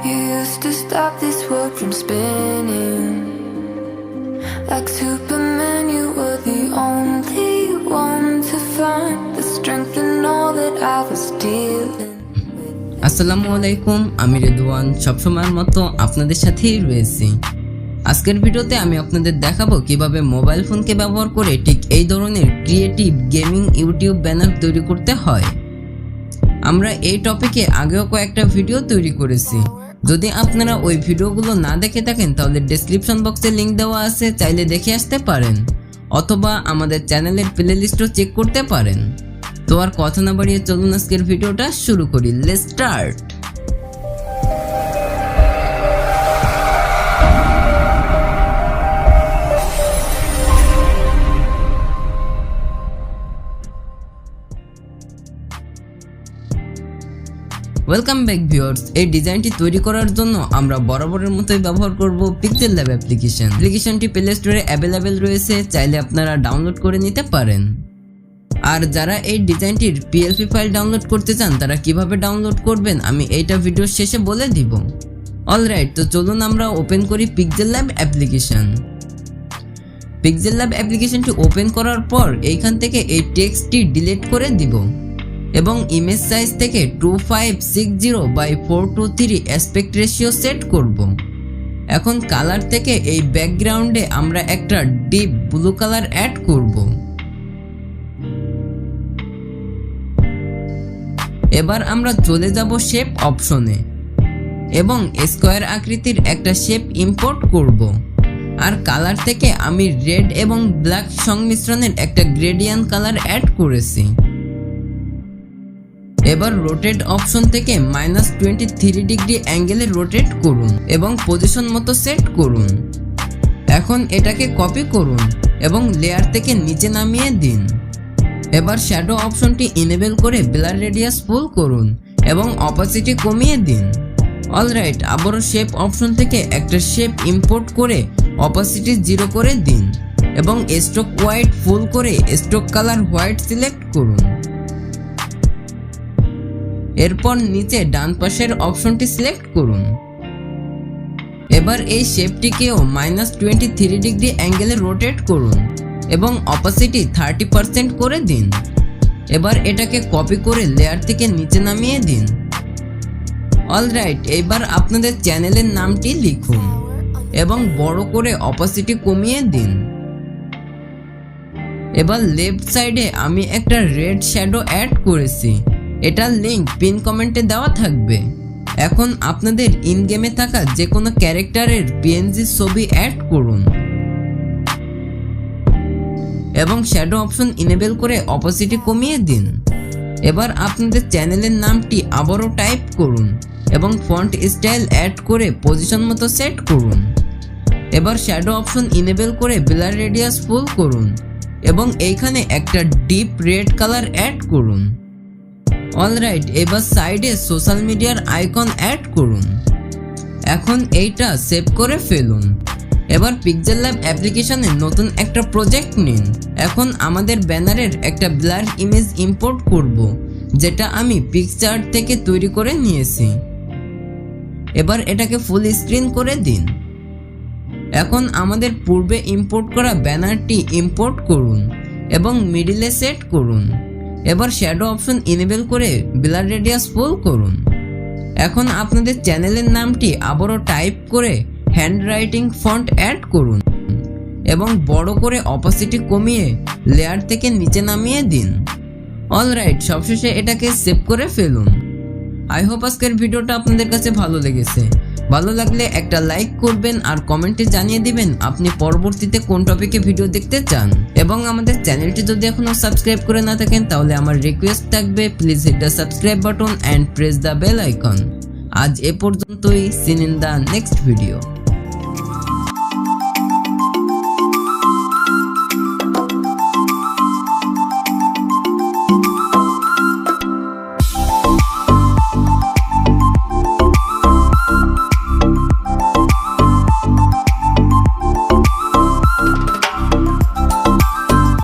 You used to stop this world from spinning. Like Superman, you were the only one to find the strength in all that I was dealing. আসসালামু আলাইকুম, আমি রেদওয়ান সবসময়ের মতো আপনাদের সাথেই রয়েছি। আজকের ভিডিওতে আমি আপনাদের দেখাবো কিভাবে মোবাইল ফোনকে ব্যবহার করে ঠিক এই ধরনের ক্রিয়েটিভ গেমিং ইউটিউব ব্যানার তৈরি করতে হয়। আমরা এই টপিকে আগেও কয়েকটা ভিডিও তৈরি করেছি। যদি আপনারা ওই ভিডিওগুলো না দেখে থাকেন তাহলে ডেসক্রিপশন বক্সে লিংক দেওয়া আছে, চাইলে দেখে আসতে পারেন, অথবা আমাদের চ্যানেলের প্লেলিস্টও চেক করতে পারেন। তো আর কথা না বাড়িয়ে চলুন আজকের ভিডিওটা শুরু করি। Let's start. Welcome back viewers. এই ডিজাইনটি তৈরি করার জন্য আমরা বরাবরের মতোই ব্যবহার করব পিক্সেল ল্যাব অ্যাপ্লিকেশন। অ্যাপ্লিকেশনটি প্লে স্টোরে অ্যাভেলেবেল রয়েছে, চাইলে আপনারা ডাউনলোড করে নিতে পারেন। আর যারা এই ডিজাইনটির পিএলপি ফাইল ডাউনলোড করতে চান তারা কিভাবে ডাউনলোড করবেন আমি এইটা ভিডিওর শেষে বলে দিব। অলরাইট, তো চলুন আমরা ওপেন করি pixel lab application. Pixel lab অ্যাপ্লিকেশনটি ওপেন করার পর এইখান থেকে এই টেক্সটটি ডিলিট করে দিব এবং ইমেজ সাইজ থেকে 2560/423 অ্যাসপেক্ট রেশিও সেট করব। এখন কালার থেকে এই ব্যাকগ্রাউন্ডে আমরা একটা ডিপ ব্লু কালার অ্যাড করব। এবার আমরা চলে যাব শেপ অপশনে এবং স্কোয়ার আকৃতির একটা শেপ ইম্পোর্ট করব। আর কালার থেকে আমি রেড এবং ব্ল্যাক সংমিশ্রণের একটা গ্রেডিয়েন্ট কালার অ্যাড করেছি। এবার রোটেট অপশন থেকে -23 ডিগ্রি অ্যাঙ্গেলে রোটেট করুন এবং পজিশন মতো সেট করুন। এখন এটাকে কপি করুন এবং লেয়ার থেকে নিচে নামিয়ে দিন। এবার শ্যাডো অপশনটি ইনেবল করে ব্লার রেডিয়াস ফুল করুন এবং অপাসিটি কমিয়ে দিন। অলরাইট, আবারও শেপ অপশন থেকে একটা শেপ ইম্পোর্ট করে অপাসিটি 0 করে দিন এবং স্ট্রোক হোয়াইট ফুল করে স্ট্রোক কালার হোয়াইট সিলেক্ট করুন। এরপর নিচে ডান পাশের অপশনটি সিলেক্ট করুন। এবার এই শেপটিকেও -23 ডিগ্রি অ্যাঙ্গেলে রোটেট করুন এবং অপাসিটি 30% করে দিন। এবার এটাকে কপি করে লেয়ার থেকে নিচে নামিয়ে দিন। অলরাইট, এবার আপনাদের চ্যানেলের নামটি লিখুন এবং বড় করে অপাসিটি কমিয়ে দিন। এবার লেফট সাইডে আমি একটা রেড শ্যাডো অ্যাড করেছি, এটার লিংক পিন কমেন্টে দেওয়া থাকবে। এখন আপনাদের ইন গেমে থাকা যে কোনো ক্যারেক্টারের পিএনজি ছবি অ্যাড করুন এবং শ্যাডো অপশন ইনেবল করে অপাসিটি কমিয়ে দিন। এবার আপনাদের চ্যানেলের নামটি আবারও টাইপ করুন এবং ফন্ট স্টাইল অ্যাড করে পজিশন মতো সেট করুন। এবার শ্যাডো অপশন ইনেবল করে ব্লার রেডিয়াস ফুল করুন এবং এইখানে একটা ডিপ রেড কালার অ্যাড করুন। অলরাইট, এবার সাইডে সোশ্যাল মিডিয়ার আইকন অ্যাড করুন। এখন এইটা সেভ করে ফেলুন। এবার পিক্সেল ল্যাব অ্যাপ্লিকেশনে নতুন একটা প্রজেক্ট নিন। এখন আমাদের ব্যানারের একটা ব্লার ইমেজ ইম্পোর্ট করব, যেটা আমি পিকচার থেকে তৈরি করে নিয়েছি। এবার এটাকে ফুল স্ক্রিন করে দিন। এখন আমাদের পূর্বে ইম্পোর্ট করা ব্যানারটি ইম্পোর্ট করুন এবং মিডিলে সেট করুন। এবার শ্যাডো অপশন ইনেবল করে ব্লার রেডিয়াস ফুল করুন। এখন আপনাদের চ্যানেলের নামটি আবারও টাইপ করে হ্যান্ড রাইটিং ফন্ট অ্যাড করুন এবং বড় করে অপাসিটি কমিয়ে লেয়ার থেকে নিচে নামিয়ে দিন। অলরাইট, সবশেষে এটাকে সেভ করে ফেলুন। আই হোপ আজকের ভিডিওটা আপনাদের কাছে ভালো লেগেছে। ভালো লাগলে একটা লাইক করবেন আর কমেন্টে জানিয়ে দিবেন আপনি পরবর্তীতে কোন টপিকে ভিডিও দেখতে চান। এবং আমাদের চ্যানেলটি যদি এখনো সাবস্ক্রাইব করে না থাকেন তাহলে আমার রিকোয়েস্ট থাকবে, please hit the subscribe button and press the bell icon. আজ এ পর্যন্তই। See in the next video.